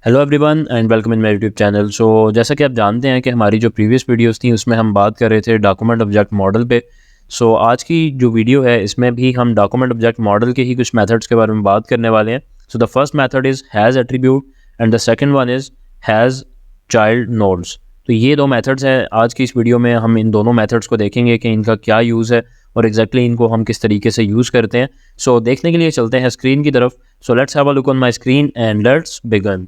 Hello everyone and welcome in my YouTube channel. जैसा कि आप जानते हैं कि हमारी जो प्रीवियस वीडियोस थी उसमें हम बात कर रहे थे डॉक्यूमेंट ऑब्जेक्ट मॉडल पे। आज की जो वीडियो है इसमें भी हम डॉक्यूमेंट ऑब्जेक्ट मॉडल के ही कुछ मेथड्स के बारे में बात करने वाले हैं। The first method is has attribute and the second one is has child nodes. तो ये दो मेथड्स हैं। आज की इस वीडियो में हम इन दोनों मेथड्स को देखेंगे कि इनका क्या यूज़ है और एग्जैक्टली इनको हम किस तरीके से यूज़ करते हैं। देखने के लिए चलते हैं स्क्रीन की तरफ। Let's have a look on my screen and let's begin.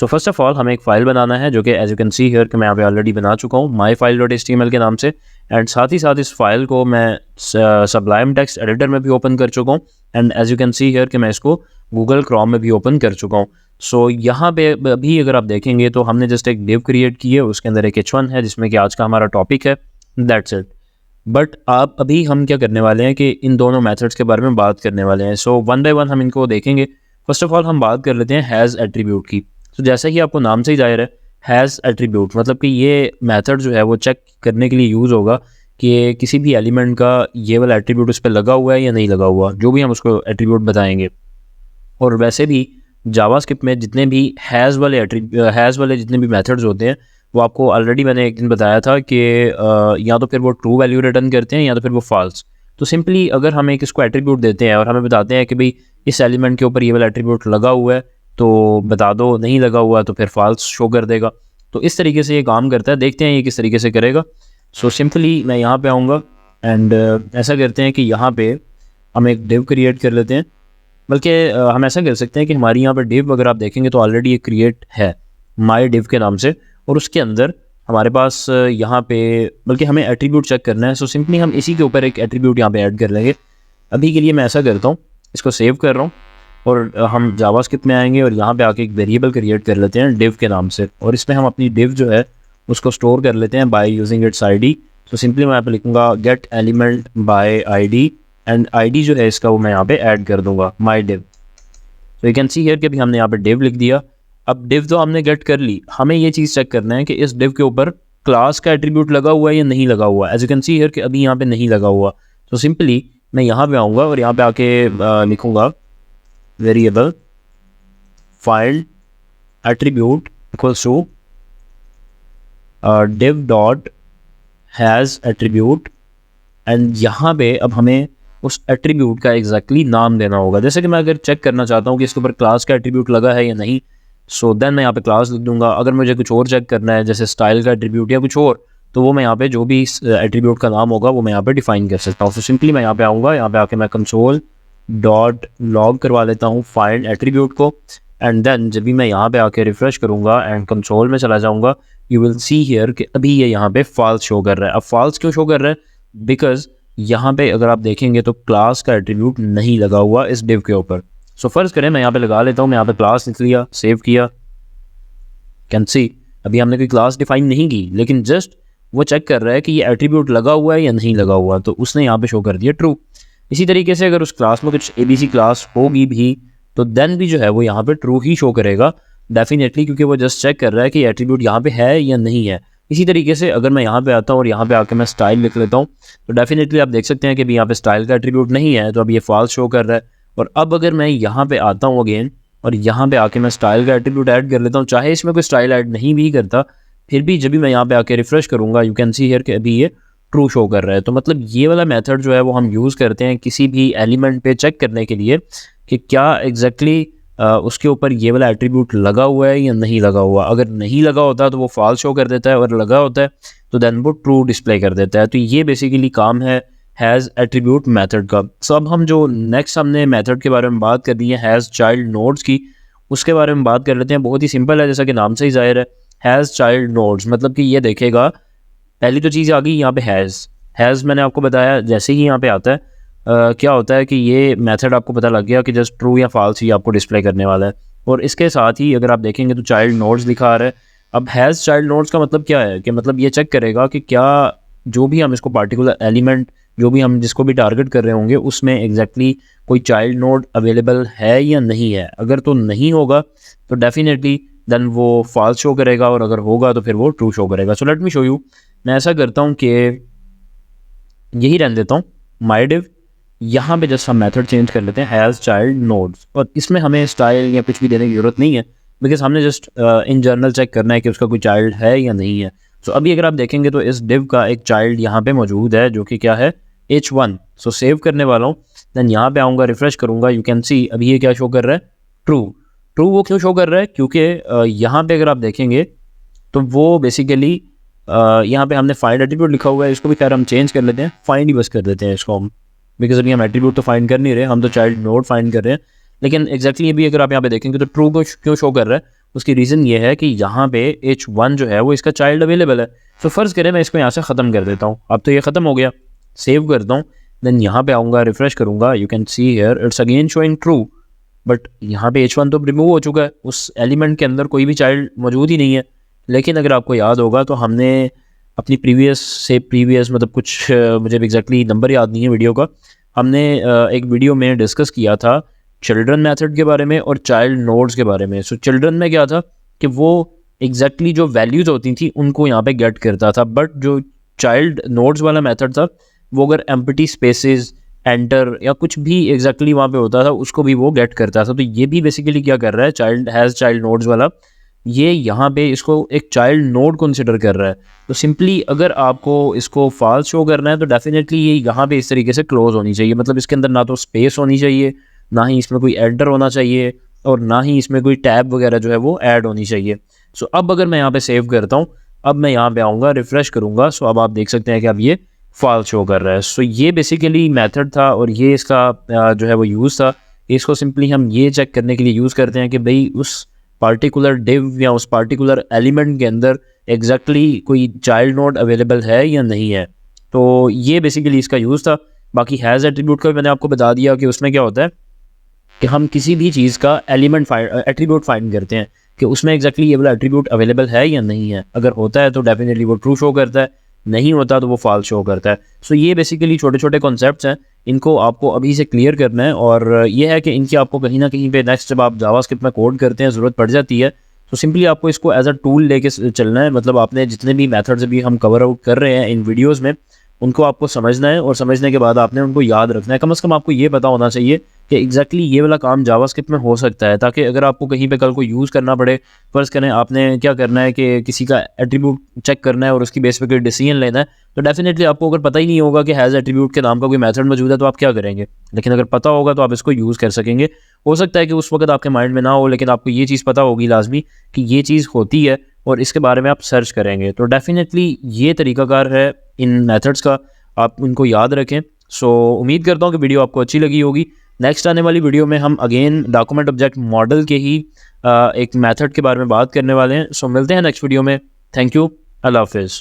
First of all हमें एक फ़ाइल बनाना है जो कि as you can see here कि मैं यहाँ पे ऑलरेडी बना चुका हूँ myfile.html के नाम से। एंड साथ ही साथ इस फाइल को मैं सब्लाइम टेक्स्ट एडिटर में भी ओपन कर चुका हूँ। And as you can see here कि मैं इसको गूगल क्रोम में भी ओपन कर चुका हूँ। यहाँ पे अभी अगर आप देखेंगे तो हमने जस्ट एक डिव क्रिएट की है, उसके अंदर एक h1 है जिसमें कि आज का हमारा टॉपिक है। That's it. बट आप अभी हम क्या करने वाले हैं कि इन दोनों मेथड्स के बारे में बात करने वाले हैं। वन बाय वन हम इनको देखेंगे। फर्स्ट ऑफ ऑल हम बात कर लेते हैं हैज़ एट्रीब्यूट की। जैसा कि आपको नाम से ही जाहिर है, हैज़ एट्रीब्यूट मतलब कि ये मेथड जो है वो चेक करने के लिए यूज़ होगा कि किसी भी एलिमेंट का ये वाला एट्रीब्यूट उस पर लगा हुआ है या नहीं लगा हुआ, जो भी हम उसको एट्रीब्यूट बताएंगे। और वैसे भी जावास्क्रिप्ट में जितने भी हैज़ वाले जितने भी मेथड्स होते हैं वो आपको ऑलरेडी मैंने एक दिन बताया था कि या तो फिर वो ट्रू वैल्यू रिटर्न करते हैं या तो फिर वो फॉल्स। तो सिंपली अगर हम एक इसको एट्रीब्यूट देते हैं और हमें बताते हैं कि भाई इस एलिमेंट के ऊपर ये वाला एट्रीब्यूट लगा हुआ है तो बता दो, नहीं लगा हुआ तो फिर फॉल्स शो कर देगा। तो इस तरीके से ये काम करता है। देखते हैं ये किस तरीके से करेगा। सिंपली मैं यहाँ पे आऊँगा एंड ऐसा करते हैं कि यहाँ पे हम एक डिव क्रिएट कर लेते हैं। बल्कि हम ऐसा कर सकते हैं कि हमारी यहाँ पर डिव अगर आप देखेंगे तो ऑलरेडी ये क्रिएट है माई डिव के नाम से, और उसके अंदर हमारे पास यहाँ पे बल्कि हमें एट्रीब्यूट चेक करना है। सिंपली हम इसी के ऊपर एक एट्रीब्यूट यहाँ पे ऐड कर लेंगे। अभी के लिए मैं ऐसा करता हूँ, इसको सेव कर रहा हूँ और हम जावास्क्रिप्ट में आएंगे और यहाँ पे आके एक वेरिएबल क्रिएट कर लेते हैं डिव के नाम से, और इसमें हम अपनी डिव जो है उसको स्टोर कर लेते हैं by using its ID. Simply मैं यहाँ पे लिखूँगा gate element by ID and ID जो है इसका वो मैं यहाँ पे ऐड कर दूंगा my div. You can see here कि अभी हमने यहाँ पे डिव लिख दिया। अब डिव तो हमने गेट कर ली, हमें ये चीज़ चेक करना है कि इस डिव के ऊपर क्लास का एट्रीब्यूट लगा हुआ है या नहीं लगा हुआ। As you can see here कि अभी यहाँ पे नहीं लगा हुआ। सिंपली मैं यहाँ पे आऊँगा और यहाँ पे आके लिखूँगा variable file attribute equals to div dot has attribute. And यहाँ पे अब हमें उस एट्रीब्यूट का एग्जैक्टली नाम देना होगा। जैसे कि मैं अगर चेक करना चाहता हूँ कि इसके ऊपर क्लास का एट्रीब्यूट लगा है या नहीं, देन मैं यहाँ पे क्लास लिख दूंगा। अगर मुझे कुछ और चेक करना है जैसे स्टाइल का एट्रीब्यूट या कुछ और, तो वो मैं यहाँ पे जो भी एट्रीब्यूट का नाम होगा वो मैं यहाँ पे डिफाइन कर सकता हूँ। सिंपली मैं यहाँ पे आऊँगा, यहाँ पे आके मैं कंसोल डॉट लॉग करवा लेता हूँ फाइंड एट्रीब्यूट को। एंड देन जब भी मैं यहाँ पे आके रिफ्रेश करूँगा एंड कंसोल में चला जाऊँगा, यू विल सी हियर कि अभी ये यहाँ पे फॉल्स शो कर रहा है। अब फॉल्स क्यों शो कर रहा है? बिकॉज यहाँ पे अगर आप देखेंगे तो क्लास का एट्रीब्यूट नहीं लगा हुआ इस डिव के ऊपर। फर्ज करें मैं यहाँ पे लगा लेता हूँ, मैं यहाँ पे क्लास लिख लिया, सेव किया। कैन सी अभी हमने कोई क्लास डिफाइन नहीं की, लेकिन जस्ट वो चेक कर रहा है कि ये एट्रीब्यूट लगा हुआ है या नहीं लगा हुआ, तो उसने यहाँ पे शो कर दिया ट्रू। इसी तरीके से अगर उस क्लास में कुछ ABC क्लास होगी भी तो देन भी जो है वो यहाँ पे ट्रू ही शो करेगा डेफिनेटली, क्योंकि वो जस्ट चेक कर रहा है कि एट्रीब्यूट यहाँ पे है या नहीं है। इसी तरीके से अगर मैं यहाँ पे आता हूँ और यहाँ पे आके मैं स्टाइल लिख लेता हूँ तो डेफिनेटली आप देख सकते हैं कि अभी यहाँ पे स्टाइल का एट्रीब्यूट नहीं है, तो अब ये फॉल्स शो कर रहा है। और अब अगर मैं यहाँ पे आता हूँ अगेन और यहाँ पे आके मैं स्टाइल का एट्रीब्यूट ऐड कर लेता हूँ, चाहे इसमें कोई स्टाइल ऐड नहीं भी करता, फिर भी जब भी मैं यहाँ पे आके रिफ्रेश करूँगा यू कैन सी हियर कि अभी ये ट्रू शो कर रहा है। तो मतलब ये वाला मेथड जो है वो हम यूज़ करते हैं किसी भी एलिमेंट पे चेक करने के लिए कि क्या एग्जैक्टली उसके ऊपर ये वाला एट्रीब्यूट लगा हुआ है या नहीं लगा हुआ। अगर नहीं लगा होता तो वो फॉल्स शो कर देता है, और लगा होता है तो देन वो ट्रू डिस्प्ले कर देता है। तो ये बेसिकली काम है हैज़ एट्रीब्यूट मेथड का। अब हम जो नेक्स्ट हमने मेथड के बारे में बात कर दी है हैज़ चाइल्ड नोड्स की, उसके बारे में बात कर लेते हैं। बहुत ही सिंपल है, जैसा कि नाम से ही जाहिर है, हैज़ चाइल्ड नोड्स मतलब कि ये देखेगा, पहली तो चीज़ आ गई यहाँ पे हैज़ मैंने आपको बताया जैसे ही यहाँ पे आता है क्या होता है कि ये मेथड आपको पता लग गया कि जस्ट ट्रू या फॉल्स ही आपको डिस्प्ले करने वाला है। और इसके साथ ही अगर आप देखेंगे तो चाइल्ड नोड्स लिखा आ रहा है। अब हैज़ चाइल्ड नोड्स का मतलब क्या है कि मतलब ये चेक करेगा कि क्या जो भी हम इसको पार्टिकुलर एलिमेंट जो भी हम जिसको भी टारगेट कर रहे होंगे उसमें एग्जैक्टली कोई चाइल्ड नोड अवेलेबल है या नहीं है। अगर तो नहीं होगा तो डेफिनेटली देन वो फॉल्स शो करेगा, और अगर होगा तो फिर वो ट्रू शो करेगा। Let me show you. मैं ऐसा करता हूँ कि यही रहने देता हूँ माई डिव। यहाँ पे जस्ट हम मेथड चेंज कर लेते हैं हैज़ चाइल्ड नोड्स, और इसमें हमें स्टाइल या कुछ भी देने की ज़रूरत नहीं है, बिकॉज हमने जस्ट इन जनरल चेक करना है कि उसका कोई चाइल्ड है या नहीं है। सो अभी अगर आप देखेंगे तो इस डिव का एक चाइल्ड यहाँ पे मौजूद है जो कि क्या है, h1। सो सेव करने वाला हूँ, देन यहाँ पे आऊँगा, रिफ्रेश करूँगा, यू कैन सी अभी ये क्या शो कर रहा है, ट्रू। ट्रू वो क्यों शो कर रहा है, क्योंकि यहाँ पे अगर आप देखेंगे तो वो बेसिकली यहाँ पे हमने फाइंड एट्रीब्यूट लिखा हुआ है, इसको भी खैर हम चेंज कर लेते हैं, फाइंड ही बस कर देते हैं इसको हम, बिकॉज अभी हम एट्रीब्यूट तो फाइंड कर नहीं रहे, हम तो चाइल्ड नोड फाइंड कर रहे हैं। लेकिन एक्जैक्टली अभी अगर आप यहाँ पे देखेंगे तो ट्रू को क्यों शो कर रहा है, उसकी रीज़न ये है कि यहाँ पे h1 जो है वो इसका चाइल्ड अवेलेबल है। तो फ़र्ज़ करें मैं इसको यहाँ से ख़त्म कर देता हूँ, अब तो ये ख़त्म हो गया, सेव करता हूँ, देन यहाँ पे आऊँगा, रिफ्रेश करूँगा, you can see here it's again showing true. But यहाँ पे h1 तो रिमूव हो चुका है, उस एलिमेंट के अंदर कोई भी चाइल्ड मौजूद ही नहीं है। लेकिन अगर आपको याद होगा तो हमने अपनी प्रीवियस मतलब कुछ मुझे एग्जैक्टली नंबर याद नहीं है वीडियो का, हमने एक वीडियो में डिस्कस किया था चिल्ड्रन मेथड के बारे में और चाइल्ड नोड्स के बारे में। सो चिल्ड्रन में क्या था कि वो एग्जैक्टली जो वैल्यूज होती थी उनको यहाँ पे गेट करता था, बट जो चाइल्ड नोड्स वाला मेथड था वो अगर एम्प्टी स्पेसेस एंटर या कुछ भी एग्जैक्टली वहाँ पे होता था उसको भी वो गेट करता था। तो ये भी बेसिकली क्या कर रहा है, चाइल्ड हैज़ चाइल्ड नोड्स वाला, ये यहाँ पे इसको एक चाइल्ड नोड कंसिडर कर रहा है। तो सिंपली अगर आपको इसको फॉल्स शो करना है तो डेफिनेटली ये यहाँ पे इस तरीके से क्लोज होनी चाहिए, मतलब इसके अंदर ना तो स्पेस होनी चाहिए, ना ही इसमें कोई एंटर होना चाहिए, और ना ही इसमें कोई टैब वगैरह जो है वो ऐड होनी चाहिए। सो अब अगर मैं यहाँ पे सेव करता हूँ, अब मैं यहाँ पे आऊँगा, रिफ्रेश करूँगा, सो अब आप देख सकते हैं कि अब ये फॉल्स शो कर रहा है। सो ये बेसिकली मेथड था और ये इसका जो है वो यूज़ था। इसको सिंपली हम ये चेक करने के लिए यूज़ करते हैं कि भाई उस पार्टिकुलर डिव या उस पार्टिकुलर एलिमेंट के अंदर एग्जैक्टली कोई चाइल्ड नोड अवेलेबल है या नहीं है। तो ये बेसिकली इसका यूज़ था। बाकी हैज़ एट्रीब्यूट का भी मैंने आपको बता दिया कि उसमें क्या होता है कि हम किसी भी चीज़ का एट्रीब्यूट फाइंड करते हैं कि उसमें एग्जैक्टली ये वाला एट्रीब्यूट अवेलेबल है या नहीं है। अगर होता है तो डेफिनेटली वो ट्रू शो करता है, नहीं होता तो वो फॉल्स शो करता है। सो ये बेसिकली छोटे छोटे कॉन्सेप्ट्स हैं, इनको आपको अभी से क्लियर करना है, और ये है कि इनकी आपको कहीं ना कहीं पे नेक्स्ट जब आप जावास्क्रिप्ट में कोड करते हैं ज़रूरत पड़ जाती है, तो सिंपली आपको इसको एज अ टूल लेके चलना है। मतलब आपने जितने भी मेथड्स अभी हम कवर आउट कर रहे हैं इन वीडियोज़ में, उनको आपको समझना है, और समझने के बाद आपने उनको याद रखना है। कम से कम आपको ये पता होना चाहिए कि एग्जैक्टली ये वाला काम जावास्क्रिप्ट में हो सकता है, ताकि अगर आपको कहीं पे कल को यूज़ करना पड़े, फ़र्ज़ करें आपने क्या करना है कि किसी का एट्रीब्यूट चेक करना है और उसकी बेस पे कोई डिसीजन लेना है, तो डेफिनेटली आपको अगर पता ही नहीं होगा कि हैज़ एट्रीब्यूट के नाम का कोई मेथड मौजूद है तो आप क्या करेंगे। लेकिन अगर पता होगा तो आप इसको यूज़ कर सकेंगे। हो सकता है कि उस वक्त आपके माइंड में ना हो, लेकिन आपको ये चीज़ पता होगी लाजमी कि ये चीज़ होती है, और इसके बारे में आप सर्च करेंगे। तो डेफिनेटली ये तरीकाकार है इन मेथड्स का, आप उनको याद रखें। सो उम्मीद करता हूँ कि वीडियो आपको अच्छी लगी होगी। नेक्स्ट आने वाली वीडियो में हम अगेन डॉक्यूमेंट ऑब्जेक्ट मॉडल के ही एक मेथड के बारे में बात करने वाले हैं। सो मिलते हैं नेक्स्ट वीडियो में। थैंक यू, अल्लाह हाफिज़।